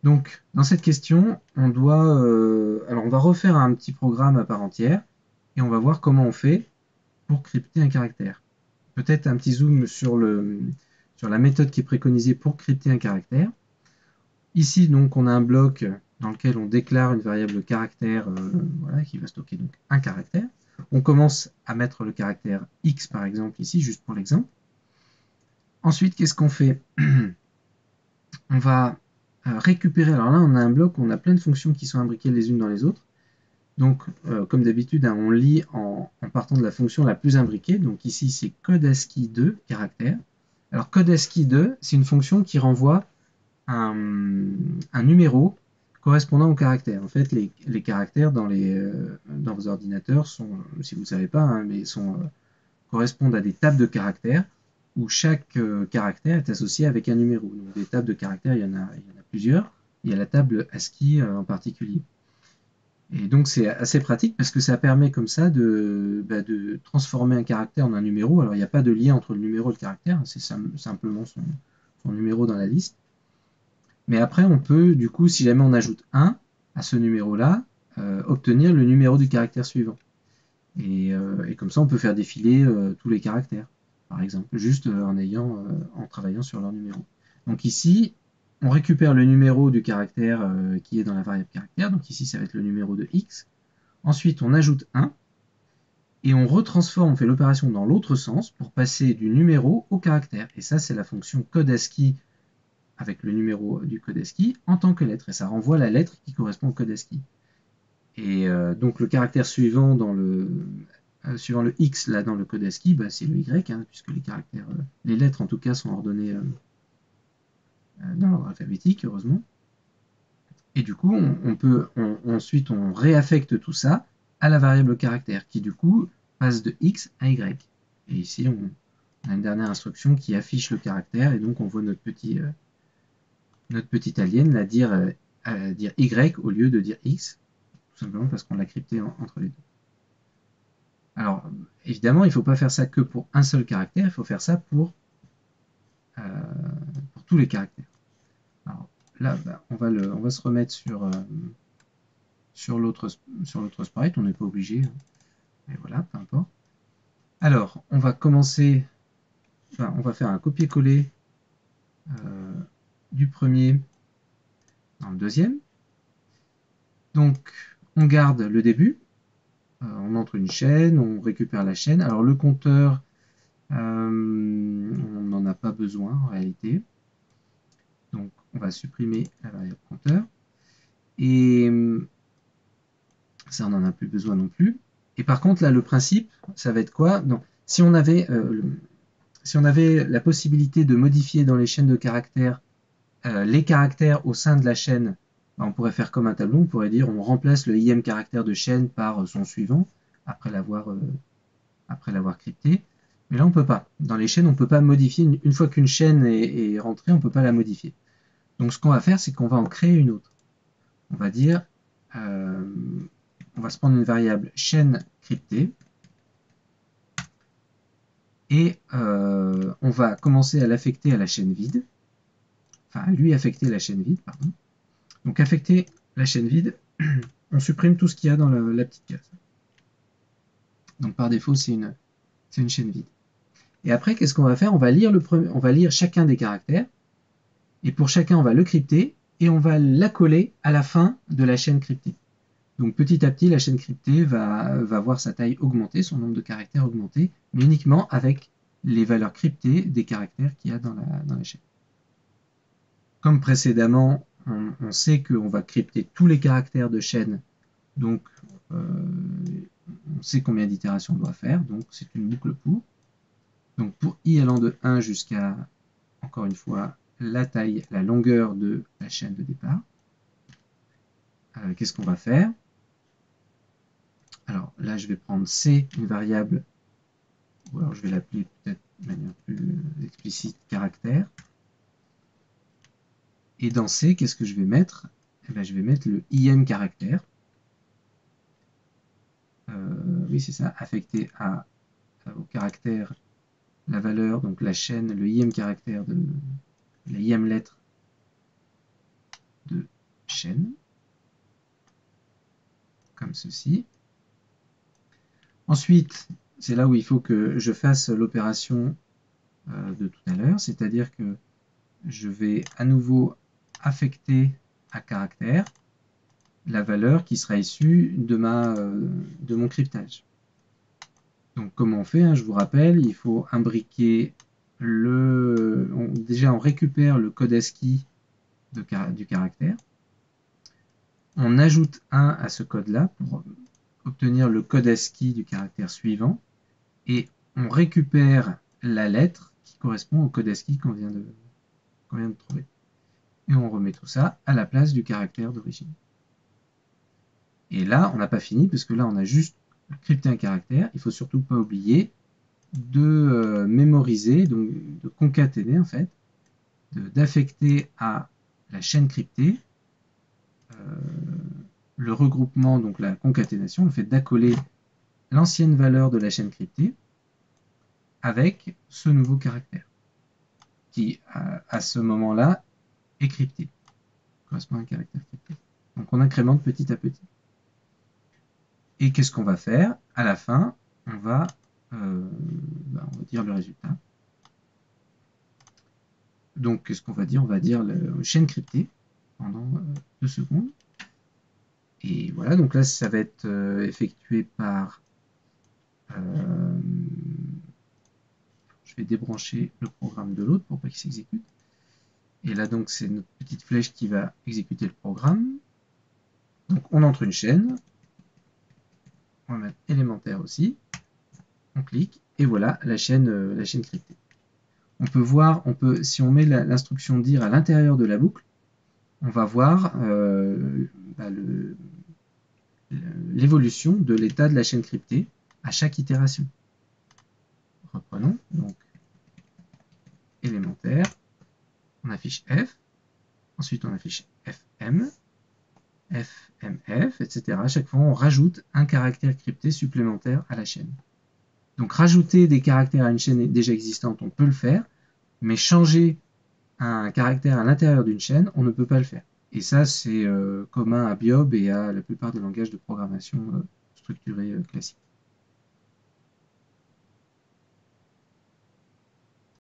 Donc, dans cette question, on doit, alors on va refaire un petit programme à part entière et on va voir comment on fait pour crypter un caractère. Peut-être un petit zoom sur la méthode qui est préconisée pour crypter un caractère. Ici, donc, on a un bloc dans lequel on déclare une variable caractère, voilà, qui va stocker donc un caractère. On commence à mettre le caractère X, par exemple, ici, juste pour l'exemple. Ensuite, qu'est-ce qu'on fait? On va récupérer, alors là, on a un bloc où on a plein de fonctions qui sont imbriquées les unes dans les autres. Donc, comme d'habitude, hein, on lit en partant de la fonction la plus imbriquée. Donc ici, c'est code ASCII 2 caractère. Alors, code ASCII 2, c'est une fonction qui renvoie un, un numéro correspondant au caractère. En fait, les caractères dans vos ordinateurs sont, si vous ne savez pas, hein, mais correspondent à des tables de caractères où chaque caractère est associé avec un numéro. Donc, des tables de caractères, il y en a plusieurs. Il y a la table ASCII en particulier. Et donc c'est assez pratique parce que ça permet comme ça de transformer un caractère en un numéro. Alors il n'y a pas de lien entre le numéro et le caractère, c'est simplement son numéro dans la liste. Mais après on peut, du coup, si jamais on ajoute 1 à ce numéro-là, obtenir le numéro du caractère suivant. Et comme ça on peut faire défiler tous les caractères, par exemple, juste en travaillant sur leur numéro. Donc ici, on récupère le numéro du caractère qui est dans la variable caractère. Donc ici, ça va être le numéro de x. Ensuite, on ajoute 1 et on retransforme, on fait l'opération dans l'autre sens pour passer du numéro au caractère. Et ça, c'est la fonction code ASCII avec le numéro du code ASCII en tant que lettre. Et ça renvoie la lettre qui correspond au code ASCII. Et donc le caractère suivant le X là dans le code ASCII, bah, c'est le Y, hein, puisque les lettres en tout cas sont ordonnées dans l'ordre alphabétique, heureusement. Et du coup, ensuite, on réaffecte tout ça à la variable caractère, qui du coup passe de X à Y. Et ici, on a une dernière instruction qui affiche le caractère, et donc on voit notre petite alien là, dire Y au lieu de dire X, tout simplement parce qu'on l'a crypté entre les deux. Alors, évidemment, il ne faut pas faire ça que pour un seul caractère, il faut faire ça euh, pour tous les caractères. Alors là, bah, on va se remettre sur l'autre sprite, on n'est pas obligé, hein, mais voilà, peu importe. Alors, on va commencer, enfin, on va faire un copier-coller euh, du premier dans le deuxième. Donc, on garde le début, on entre une chaîne, on récupère la chaîne. Alors, le compteur, on n'en a pas besoin en réalité. Donc, on va supprimer la variable compteur. Et ça, on n'en a plus besoin non plus. Et par contre, là, le principe, ça va être quoi? Non. Si on avait la possibilité de modifier dans les chaînes de caractères les caractères au sein de la chaîne, ben, on pourrait faire comme un tableau, on pourrait dire on remplace le im caractère de chaîne par son suivant après l'avoir crypté. Mais là, on ne peut pas. Dans les chaînes, on ne peut pas modifier. Une fois qu'une chaîne est rentrée, on ne peut pas la modifier. Donc ce qu'on va faire, c'est qu'on va en créer une autre. On va dire, euh, on va se prendre une variable chaîne cryptée et on va commencer à l'affecter à la chaîne vide, enfin à lui affecter la chaîne vide, pardon. Donc affecter la chaîne vide, on supprime tout ce qu'il y a dans la petite case. Donc par défaut, c'est une chaîne vide. Et après, qu'est-ce qu'on va faire? On va lire chacun des caractères, et pour chacun, on va le crypter, et on va l'accoler à la fin de la chaîne cryptée. Donc petit à petit, la chaîne cryptée va voir sa taille augmenter, son nombre de caractères augmenter, mais uniquement avec les valeurs cryptées des caractères qu'il y a dans la chaîne. Comme précédemment, on sait qu'on va crypter tous les caractères de chaîne, donc on sait combien d'itérations on doit faire, donc c'est une boucle pour. Donc pour i allant de 1 jusqu'à, encore une fois, la taille, la longueur de la chaîne de départ, qu'est-ce qu'on va faire? Alors là, je vais prendre c, une variable, ou alors je vais l'appeler peut-être de manière plus explicite, caractère. Et dans c, qu'est-ce que je vais mettre? Eh bien, je vais mettre le im caractère. Oui, c'est ça, affecté au caractère la valeur, donc la chaîne, le im caractère de la im lettre de chaîne, comme ceci. Ensuite, c'est là où il faut que je fasse l'opération de tout à l'heure, c'est-à-dire que je vais à nouveau affecter à caractère la valeur qui sera issue de mon cryptage. Donc comment on fait, hein, je vous rappelle, il faut imbriquer déjà on récupère le code ASCII du caractère, on ajoute 1 à ce code-là pour obtenir le code ASCII du caractère suivant, et on récupère la lettre qui correspond au code ASCII qu'on vient de trouver. Et on remet tout ça à la place du caractère d'origine. Et là, on n'a pas fini, parce que là, on a juste crypté un caractère. Il ne faut surtout pas oublier de mémoriser, donc de concaténer en fait, d'affecter à la chaîne cryptée le regroupement, donc la concaténation, le fait d'accoler l'ancienne valeur de la chaîne cryptée avec ce nouveau caractère qui, à ce moment-là, est crypté, correspond à un caractère crypté. Donc on incrémente petit à petit. Et qu'est-ce qu'on va faire? À la fin, on va dire le résultat. Donc, qu'est-ce qu'on va dire? On va dire la chaîne cryptée pendant 2 secondes. Et voilà, donc là, ça va être effectué par... je vais débrancher le programme de l'autre pour pas qu'il s'exécute. Et là, donc, c'est notre petite flèche qui va exécuter le programme. Donc, on entre une chaîne. On va mettre élémentaire aussi. On clique. Et voilà la chaîne cryptée. On peut voir, si on met l'instruction dire à l'intérieur de la boucle, on va voir l'évolution de l'état de la chaîne cryptée à chaque itération. Reprenons, donc élémentaire, on affiche F, ensuite on affiche FM, FMF, etc. À chaque fois, on rajoute un caractère crypté supplémentaire à la chaîne. Donc rajouter des caractères à une chaîne déjà existante, on peut le faire, mais changer un caractère à l'intérieur d'une chaîne, on ne peut pas le faire. Et ça, c'est commun à Biob et à la plupart des langages de programmation structurés classiques.